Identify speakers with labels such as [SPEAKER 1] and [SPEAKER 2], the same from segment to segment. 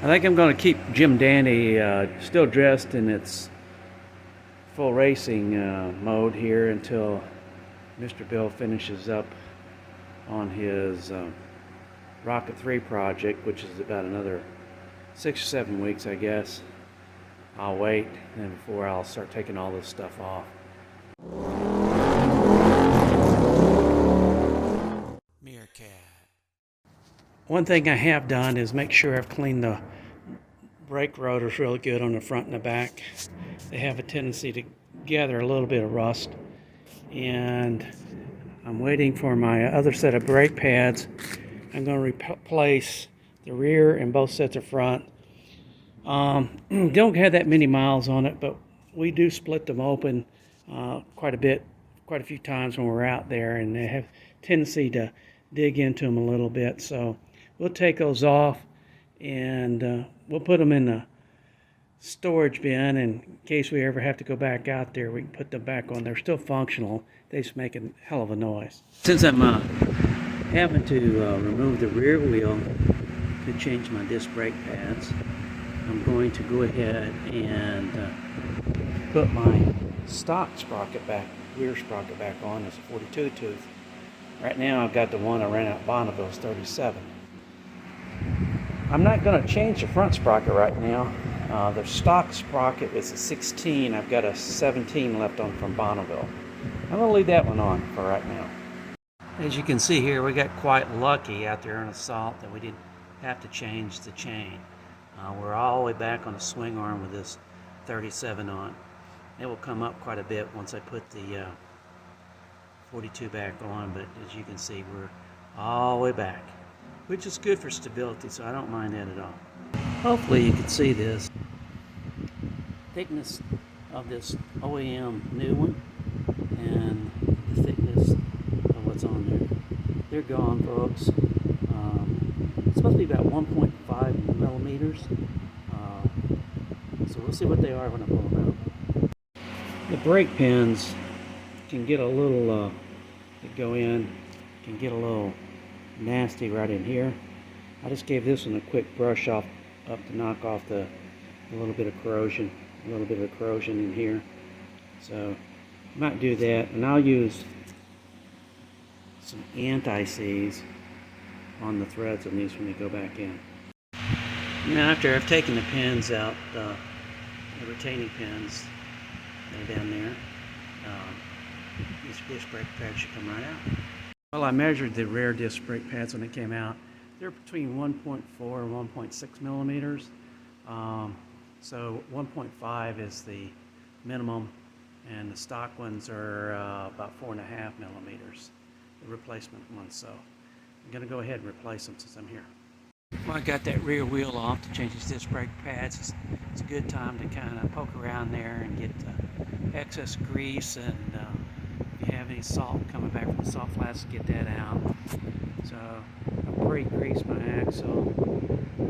[SPEAKER 1] I think I'm going to keep Jim Dandy still dressed in its full racing mode here until Mr. Bill finishes up on his Rocket 3 project, which is about another 6 or 7 weeks, I guess. I'll wait and before I'll start taking all this stuff off. Meerkat. One thing I have done is make sure I've cleaned the brake rotors really good on the front and the back. They have a tendency to gather a little bit of rust, and I'm waiting for my other set of brake pads. I'm going to replace the rear and both sets of front. Don't have that many miles on it, but we do split them open quite a few times when we're out there, and they have tendency to dig into them a little bit. So we'll take those off, and we'll put them in the storage bin, and in case we ever have to go back out there, we can put them back on. They're still functional. They just make a hell of a noise. Since I'm having to remove the rear wheel to change my disc brake pads, I'm going to go ahead and put my stock sprocket back, rear sprocket back on as a 42 tooth. Right now I've got the one I ran out Bonneville, 37. I'm not going to change the front sprocket right now. The stock sprocket is a 16. I've got a 17 left on from Bonneville. I'm going to leave that one on for right now. As you can see here, we got quite lucky out there on the salt that we didn't have to change the chain. We're all the way back on the swing arm with this 37 on. It will come up quite a bit once I put the 42 back on, but as you can see, we're all the way back, which is good for stability, so I don't mind that at all. Hopefully you can see this thickness of this OEM new one and the thickness of what's on there. They're gone, folks. It's supposed to be about 1.5 millimeters, so we'll see what they are when I pull them out. The brake pins can get a little, that go in, can get a little nasty right in here. I just gave this one a quick brush off up to knock off a little bit of corrosion in here. So I might do that, and I'll use some anti-seize on the threads on these when they go back in. Now after I've taken the pins out, the retaining pins, they're down there, these disc brake pads should come right out. Well, I measured the rear disc brake pads when they came out. They're between 1.4 and 1.6 millimeters. So 1.5 is the minimum, and the stock ones are about 4.5 millimeters, the replacement ones. So I'm going to go ahead and replace them since I'm here. Well, I got that rear wheel off to change these disc brake pads. It's a good time to kind of poke around there and get excess grease, and if you have any salt coming back from the salt flats, get that out. So I've pre-greased my axle.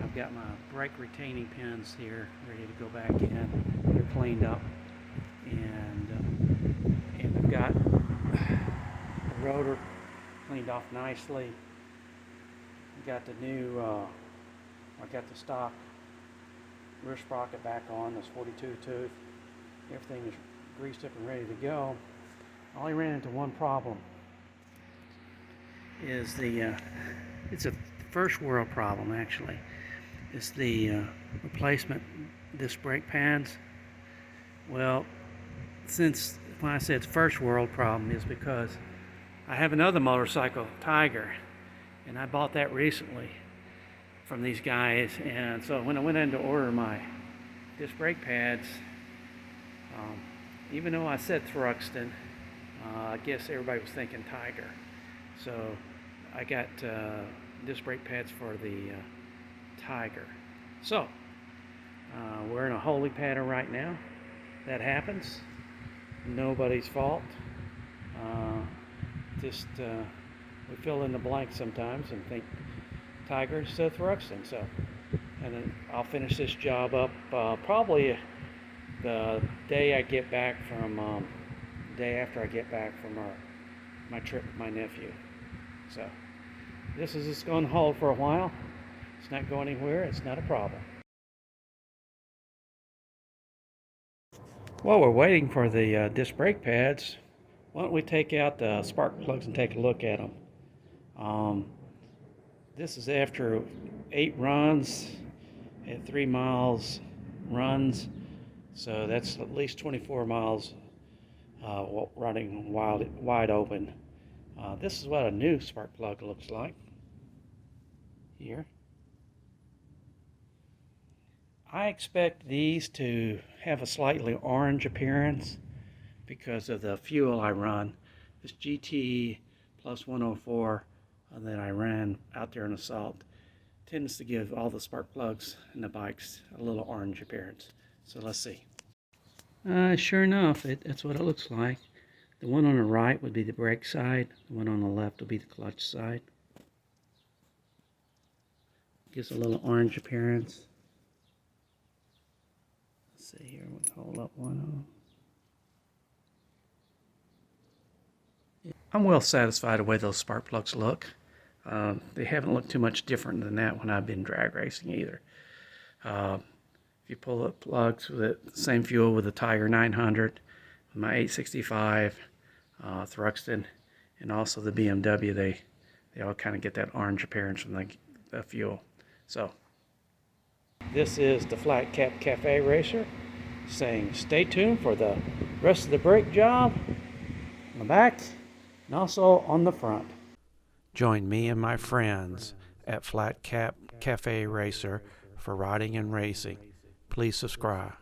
[SPEAKER 1] I've got my brake retaining pins here ready to go back in. They're cleaned up, and I've got the rotor cleaned off nicely. I've got the new, I got the stock rear sprocket back on, this 42 tooth. Everything is greased up and ready to go. I only ran into one problem. Is it's a first world problem actually. It's the replacement disc brake pads. Well, since when I say it's first world problem is because I have another motorcycle, Tiger, and I bought that recently from these guys, and so when I went in to order my disc brake pads, even though I said Thruxton, I guess everybody was thinking Tiger. So I got disc brake pads for the Tiger. So we're in a holy pattern right now. That happens. Nobody's fault. We fill in the blank sometimes and think Tiger instead of Thruxton. So, and then I'll finish this job up probably the day I get back from day after I get back from my trip with my nephew. So this is just going to hold for a while. It's not going anywhere. It's not a problem. While we're waiting for the disc brake pads, why don't we take out the spark plugs and take a look at them. This is after 8 runs at 3 miles runs, so that's at least 24 miles running wide open. This is what a new spark plug looks like here. I expect these to have a slightly orange appearance because of the fuel I run. This GT plus 104 that I ran out there in the salt tends to give all the spark plugs in the bikes a little orange appearance. So let's see. Sure enough, that's what it looks like. The one on the right would be the brake side. The one on the left will be the clutch side. Gives a little orange appearance. Let's see here, we'll hold up one of them. I'm well satisfied with the way those spark plugs look. They haven't looked too much different than that when I've been drag racing either. If you pull up plugs with the same fuel with the Tiger 900, my 865, Thruxton, and also the BMW, they all kind of get that orange appearance from the fuel. So this is the Flat Cap Cafe Racer saying stay tuned for the rest of the brake job on the back and also on the front. Join me and my friends at Flat Cap Cafe Racer for riding and racing. Please subscribe.